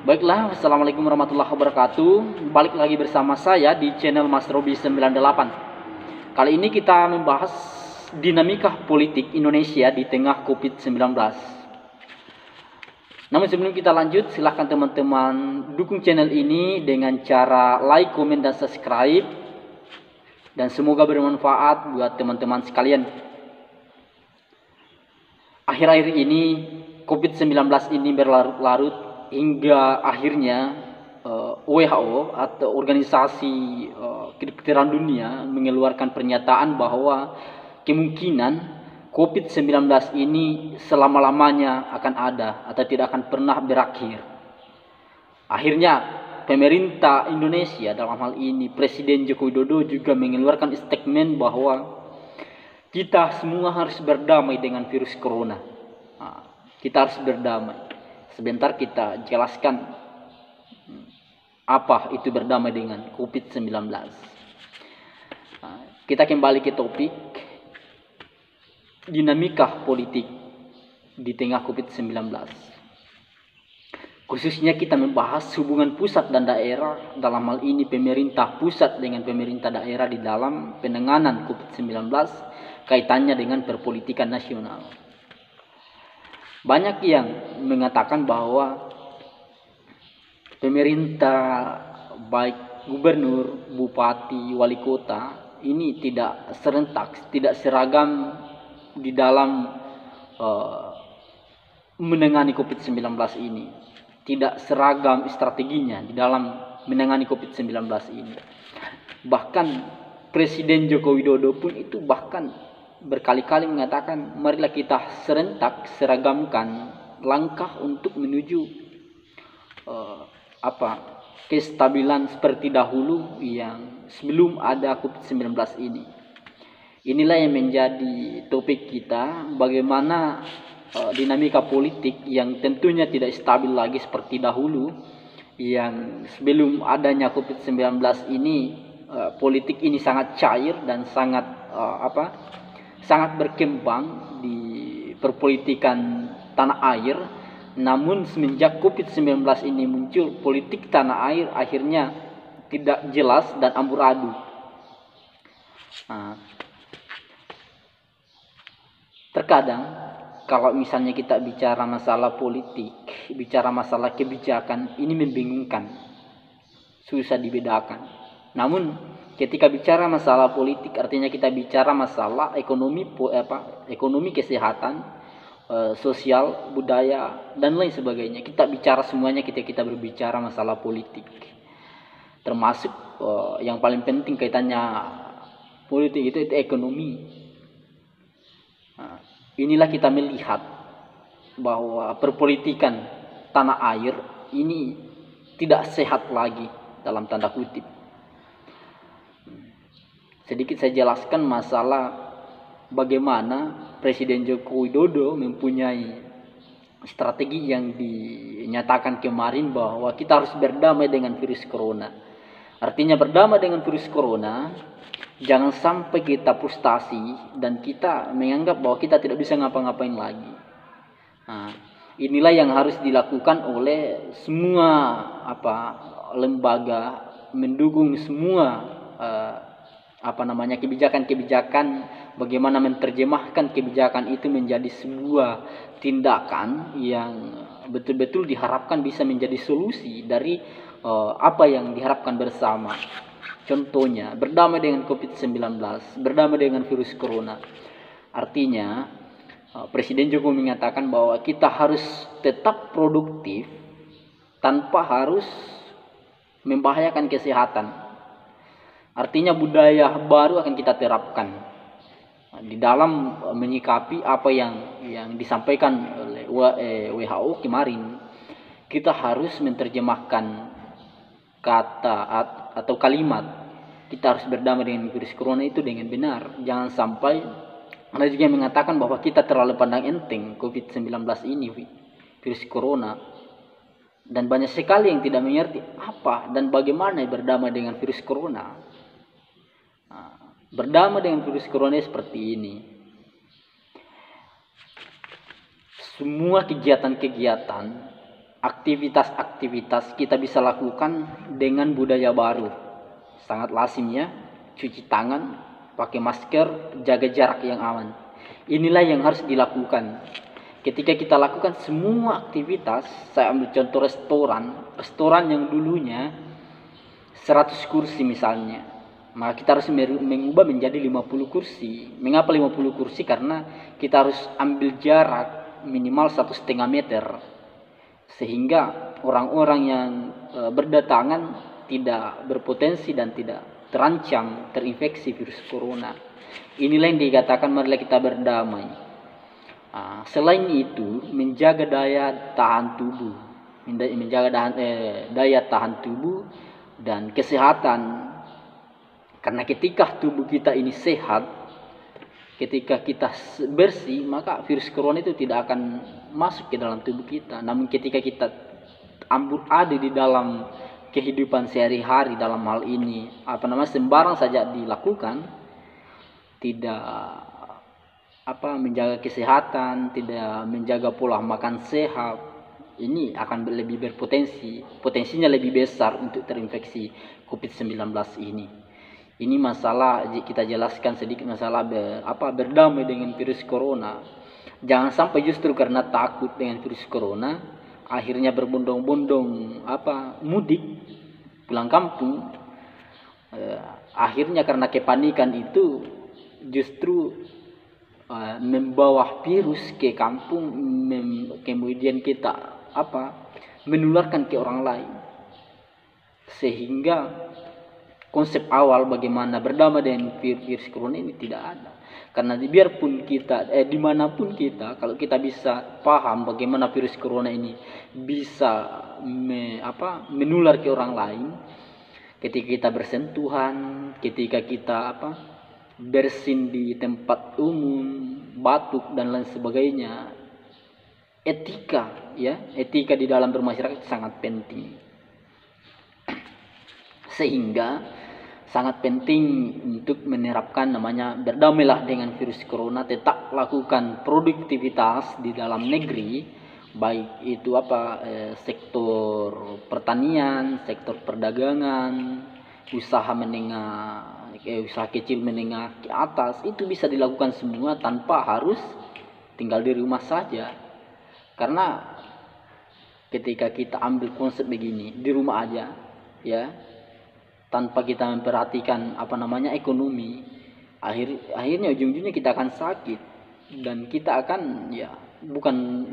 Baiklah, Assalamualaikum warahmatullahi wabarakatuh. Balik lagi bersama saya di channel Mas Robi 98. Kali ini kita membahas dinamika politik Indonesia di tengah COVID-19. Namun sebelum kita lanjut, silahkan teman-teman dukung channel ini dengan cara like, komen, dan subscribe. Dan semoga bermanfaat buat teman-teman sekalian. Akhir-akhir ini COVID-19 ini berlarut-larut hingga akhirnya WHO atau Organisasi Kedokteran Dunia mengeluarkan pernyataan bahwa kemungkinan COVID-19 ini selama-lamanya akan ada atau tidak akan pernah berakhir. Akhirnya pemerintah Indonesia, dalam hal ini Presiden Joko Widodo, juga mengeluarkan statement bahwa kita semua harus berdamai dengan virus corona. Kita harus berdamai. Sebentar kita jelaskan apa itu berdamai dengan COVID-19. Kita kembali ke topik dinamika politik di tengah COVID-19. Khususnya kita membahas hubungan pusat dan daerah, dalam hal ini pemerintah pusat dengan pemerintah daerah di dalam penanganan COVID-19, kaitannya dengan perpolitikan nasional. Banyak yang mengatakan bahwa pemerintah, baik gubernur, bupati, wali kota, ini tidak serentak, tidak seragam di dalam menangani COVID-19 ini. Tidak seragam strateginya di dalam menangani COVID-19 ini. Bahkan Presiden Joko Widodo pun itu bahkan berkali-kali mengatakan, marilah kita serentak seragamkan langkah untuk menuju kestabilan seperti dahulu yang sebelum ada COVID-19 ini. Inilah yang menjadi topik kita, bagaimana dinamika politik yang tentunya tidak stabil lagi seperti dahulu, yang sebelum adanya COVID-19 ini politik ini sangat cair dan sangat berkembang di perpolitikan tanah air. Namun semenjak COVID-19 ini muncul, politik tanah air akhirnya tidak jelas dan amburadul. Terkadang kalau misalnya kita bicara masalah politik, bicara masalah kebijakan, ini membingungkan, susah dibedakan. Namun ketika bicara masalah politik, artinya kita bicara masalah ekonomi, kesehatan, sosial, budaya, dan lain sebagainya. Kita bicara semuanya ketika kita berbicara masalah politik. Termasuk yang paling penting kaitannya politik itu ekonomi. Inilah kita melihat bahwa perpolitikan tanah air ini tidak sehat lagi, dalam tanda kutip. Sedikit saya jelaskan masalah bagaimana Presiden Joko Widodo mempunyai strategi yang dinyatakan kemarin bahwa kita harus berdamai dengan virus corona. Artinya berdamai dengan virus corona, jangan sampai kita frustasi dan kita menganggap bahwa kita tidak bisa ngapa-ngapain lagi. Inilah yang harus dilakukan oleh semua lembaga, mendukung semua kebijakan-kebijakan, bagaimana menerjemahkan kebijakan itu menjadi sebuah tindakan yang betul-betul diharapkan bisa menjadi solusi dari apa yang diharapkan bersama. Contohnya berdamai dengan COVID-19, berdamai dengan virus corona. Artinya Presiden Jokowi mengatakan bahwa kita harus tetap produktif tanpa harus membahayakan kesehatan. Artinya budaya baru akan kita terapkan di dalam menyikapi apa yang disampaikan oleh WHO kemarin. Kita harus menerjemahkan kata atau kalimat kita harus berdamai dengan virus corona itu dengan benar. Jangan sampai ada juga yang mengatakan bahwa kita terlalu pandang enteng COVID-19 ini, virus corona, dan banyak sekali yang tidak mengerti apa dan bagaimana berdamai dengan virus corona. Berdamai dengan virus corona seperti ini. Semua kegiatan-kegiatan aktivitas-aktivitas kita bisa lakukan dengan budaya baru. Sangat lazim ya, cuci tangan, pakai masker, jaga jarak yang aman. Inilah yang harus dilakukan. Ketika kita lakukan semua aktivitas, saya ambil contoh restoran yang dulunya 100 kursi misalnya, maka kita harus mengubah menjadi 50 kursi. Mengapa 50 kursi? Karena kita harus ambil jarak minimal 1,5 meter, sehingga orang-orang yang berdatangan tidak berpotensi dan tidak terancam terinfeksi virus corona. Inilah yang dikatakan marilah kita berdamai. Selain itu, menjaga daya tahan tubuh, daya tahan tubuh dan kesehatan. Karena ketika tubuh kita ini sehat, ketika kita bersih, maka virus corona itu tidak akan masuk ke dalam tubuh kita. Namun ketika kita ada di dalam kehidupan sehari-hari, dalam hal ini sembarang saja dilakukan, tidak menjaga kesehatan, tidak menjaga pola makan sehat, ini akan lebih potensinya lebih besar untuk terinfeksi COVID-19 ini. Ini masalah, kita jelaskan sedikit masalah berdamai dengan virus corona. Jangan sampai justru karena takut dengan virus corona, akhirnya berbondong-bondong mudik pulang kampung. Akhirnya karena kepanikan itu justru membawa virus ke kampung, kemudian kita menularkan ke orang lain, sehingga konsep awal bagaimana berdamai dengan virus corona ini tidak ada. Karena biarpun kita dimanapun kita, kalau kita bisa paham bagaimana virus corona ini bisa menular ke orang lain, ketika kita bersentuhan, ketika kita bersin di tempat umum, batuk dan lain sebagainya, etika di dalam bermasyarakat sangat penting. Sehingga sangat penting untuk menerapkan namanya berdamailah dengan virus corona. Tetap lakukan produktivitas di dalam negeri, baik itu sektor pertanian, sektor perdagangan, usaha kecil menengah ke atas, itu bisa dilakukan semua tanpa harus tinggal di rumah saja. Karena ketika kita ambil konsep begini, di rumah aja ya, tanpa kita memperhatikan ekonomi, akhirnya ujung-ujungnya kita akan sakit, dan kita akan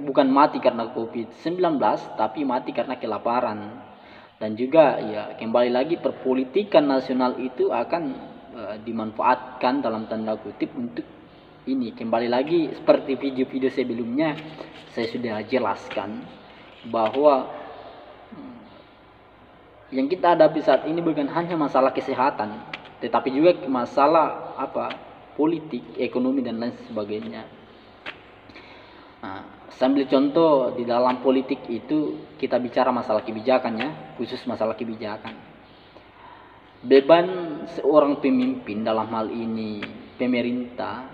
bukan mati karena COVID-19, tapi mati karena kelaparan. Dan juga kembali lagi, perpolitikan nasional itu akan dimanfaatkan dalam tanda kutip untuk ini. Kembali lagi seperti video-video sebelumnya saya sudah jelaskan bahwa yang kita hadapi saat ini bukan hanya masalah kesehatan, tetapi juga masalah politik, ekonomi dan lain sebagainya. Sambil contoh di dalam politik itu kita bicara masalah kebijakan ya, khusus masalah kebijakan. Beban seorang pemimpin dalam hal ini pemerintah,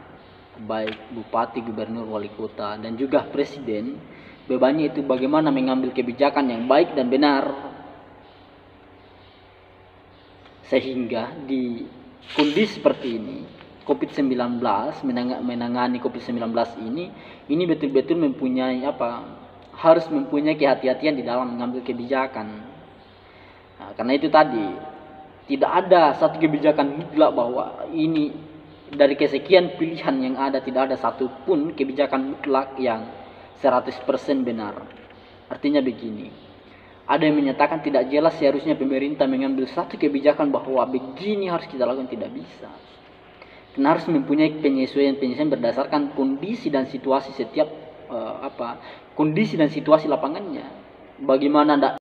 baik bupati, gubernur, wali kota dan juga presiden, bebannya itu bagaimana mengambil kebijakan yang baik dan benar. Sehingga di kondisi seperti ini, COVID-19, menangani COVID-19 ini betul-betul mempunyai harus mempunyai kehati-hatian di dalam mengambil kebijakan. Karena itu tadi, tidak ada satu kebijakan mutlak bahwa ini dari kesekian pilihan yang ada, tidak ada satupun kebijakan mutlak yang 100% benar. Artinya begini, ada yang menyatakan tidak jelas seharusnya pemerintah mengambil satu kebijakan bahwa begini harus kita lakukan, tidak bisa. Karena harus mempunyai penyesuaian berdasarkan kondisi dan situasi setiap kondisi dan situasi lapangannya. Bagaimana